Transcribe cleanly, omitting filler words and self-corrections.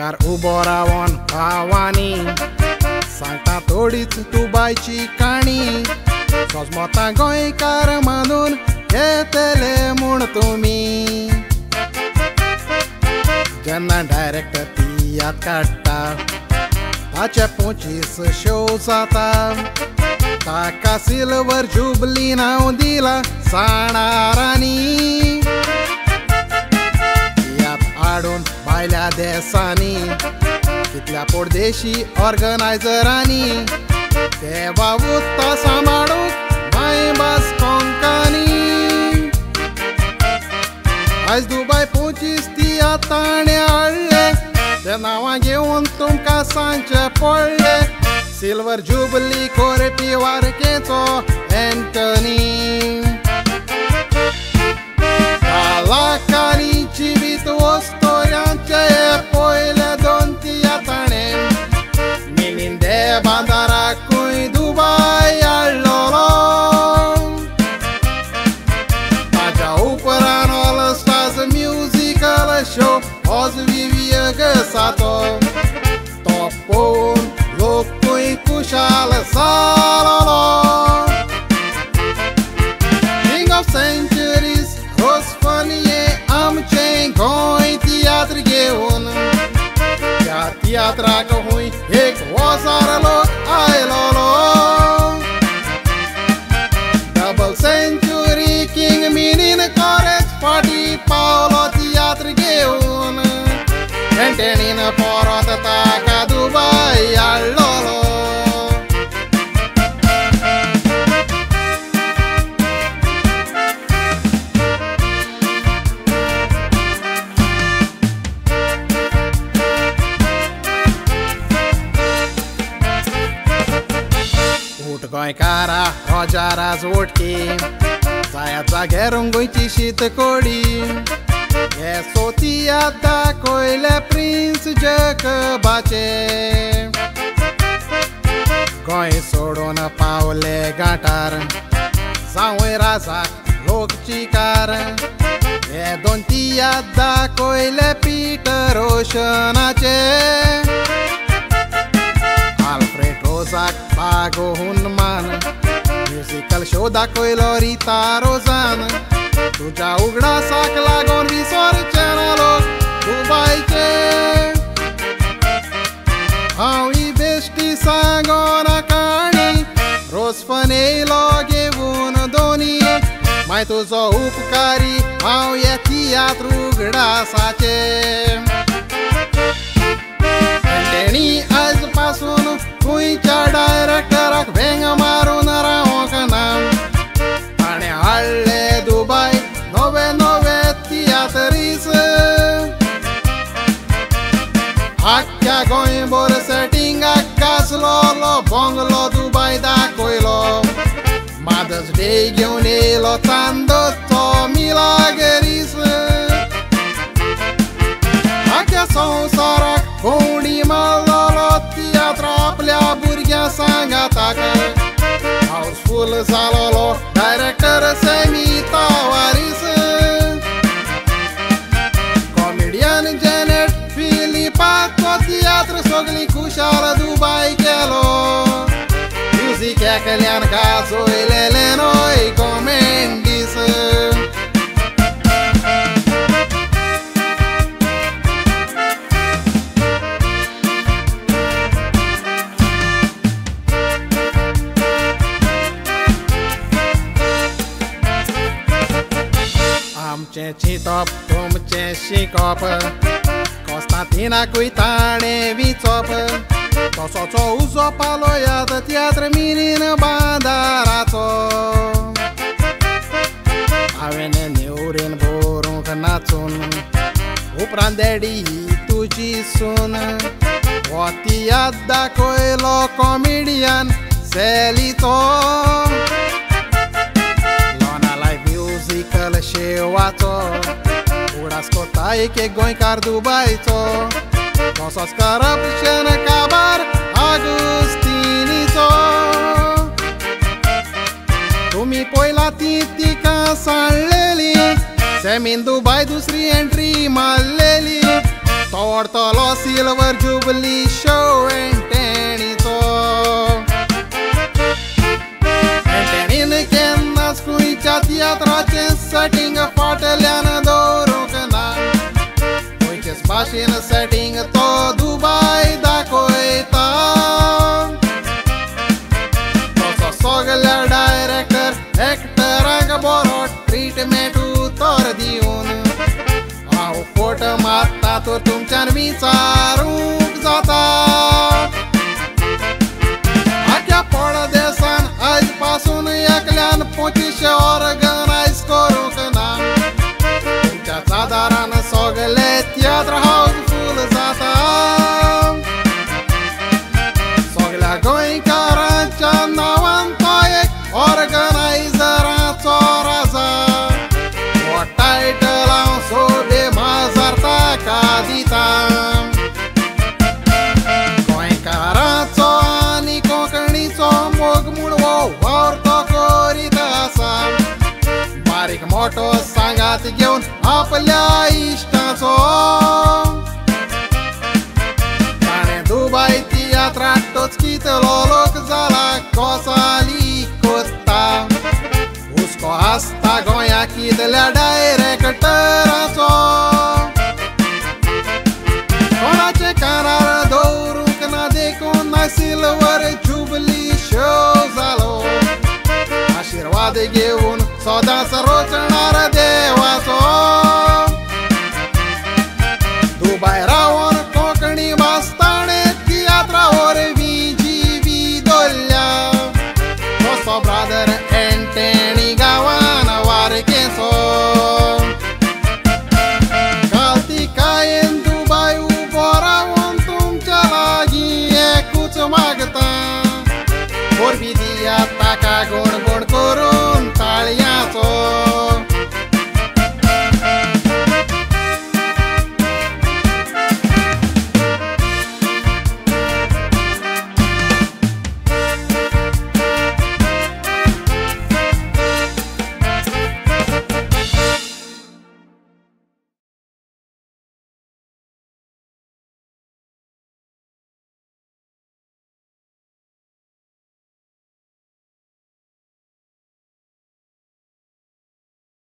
गोंयकार उबो रावन भावानी सांगता थोडीच दुबायची काणी सोजमोता गोंयकार मानून घेतले म्हूण तुमी जेन्ना डायरेक्टर ती याद काडटा ताचे 25 शो जाता ताका सिल्वर जुबली नांव दिला साणारांनी याद हाडून भायल्या देशांनी कितल्या परदेशी ऑर्गनायझरांनी देवा उत्ता सांबाळूंक मायभास कोंकणी आयज दुबाय 25 तिया ताणे हाडले ते नांवां घेवन तुमकां सांगचे पडले सिल्वर जुबली कोरपी वारकेचो एंटनी लाखांनी जिवीत वस्तोऱ्यांचे पयले 2 तिया ताणे मिलिंदे बांदाराकूय दुबाय हाडलोलो ताच्या उपरांत ऑल स्टार्स म्युजिकल शो होज विवियगसाचो तो पळोवन लोकूय खुशाल जालोलो किंग ऑफ सेंचुरीज रोसफनिये आमचें गोंय तियात्र घेवन त्या तियात्राक हूंय एक वजार लोक आयलोलो डबल सेंचुरी किंग मिनीन कोरेच फाटी पावलो तियात्र घेवन एंटनीन परत ताका दुबाय हाडलोलो उठ गोंयकारा रोजारा जोडकी जाया जाग्यार गोंयची शीत कोडी हे सोतियात दाखयले प्रिन्स जकबाचे गोंय सोडून पावले घाटार जावंय राजाक लोक चिकार हे 2 तियात दाखयले पिटर ओशनाचे आल्फ्रेड रोजाक बागो हुनमान म्युजिकल शो दाखयलो रिता रोजान तुझ्या उगडासाक लागून विसरचे ना लोक दुबायचे हांव ही बेश्टी सांगोना काणी रोसफन येयलो घेवन दोनी माय तुजो उपकारी हांव हे तियात्र उगडासाचे तेणी आयज पासून खंयच्या डायरेक्टराक भेंग मारून रावोंक ना ताणें हाडले दुबाय नवे तियात्रीस आख्या गोंयभर सेटिंगाक गाजलोलो बंगलो दुबाय दाखयलो मदर्स डे घेवन येयलो चांदोचो मिलाग्रीस आख्या संवसाराक कोंडी मारलोलो तियात्र आपल्या भुरग्यां सांगाताक house full जालोलो director semi तावारीस comedian Janet फिलिपाचो tiatr सगळी खुशाल दुबाय केलो म्युझिक एकल्यान गाजोयलेले नोय कॉमेंडीस आमचें चिंतप तुमचें शिकप कोस्तांतिनाकूय ताणें विचप तसोचो उजो पालो याद तियात्र मिनीन बांदाराचो हांवें नेवरेन बरोवंक नाचून उपरांत डॅडी ही तुजी सून हो तियात्र दाखयलो कॉमेडियन सेलीचो म्युजिकल शेवाचो उगडास कोता एक गोंयकार दुबायचो तसोच करप्शन काबार आगुस्तिनीचो तुमी पयला ती तिका सांडलेली सेमीन दुबाय दुसरी एंट्री मारलेली तोडतलो सिल्वर जुबली शो एंटेणीचो एंटेणीन केन्नाच खुंयच्या तियात्राचें सेटिंग फाटल्यान दवरूंक ना खंयचेच भाशेन सेटिंग तो दुबाय दाखयता तसो सगल्या डायरेक्टर एक्टरांक बरो ट्रीटमेंट उतर दिवन हांव फोट मारता तो तुमच्यान विचारूंक जाता आख्या पडदेसान आयज पासून एकल्यान 25 ऑर्गनायज करूंक ना तुमच्याच आदारान सगळे तियात्र हाऊसफुल जाता सगळ्या गोंयकारांच्या नांवान तो एक ऑर्गनायझराचो राजा हो टायटल हांव सोबे माजार ताका दिता गोंयकारांचो आनी कोंकणीचो मोग मुळवो वावर तो करीत आसा बारीक मोठो सांगात घेवन आपल्या इश्टाचो ताणें दुबाय तियात्रांतच कितलो लोक जाला कोसाली कोत्ता हुस्को आसता गोंया कितल्या डायरेक्टराचो कोणाचे कानार दवरूंक ना देखून ना सिल्वर जुबली शो जालो आशिर्वाद घेवन सदांच रोचणार देवाचो दुबाय रावून कोंकणी भास ताणें तियात्रा वरवीं जिवी दवरल्या तसो ब्रादर एंटेणी गांवान वारकेचो कालतिकायेन दुबाय उबो रावून तुमच्या लागीं एकूच मागता वरवीं दियात ताका गोड गोड करून ताळयांचो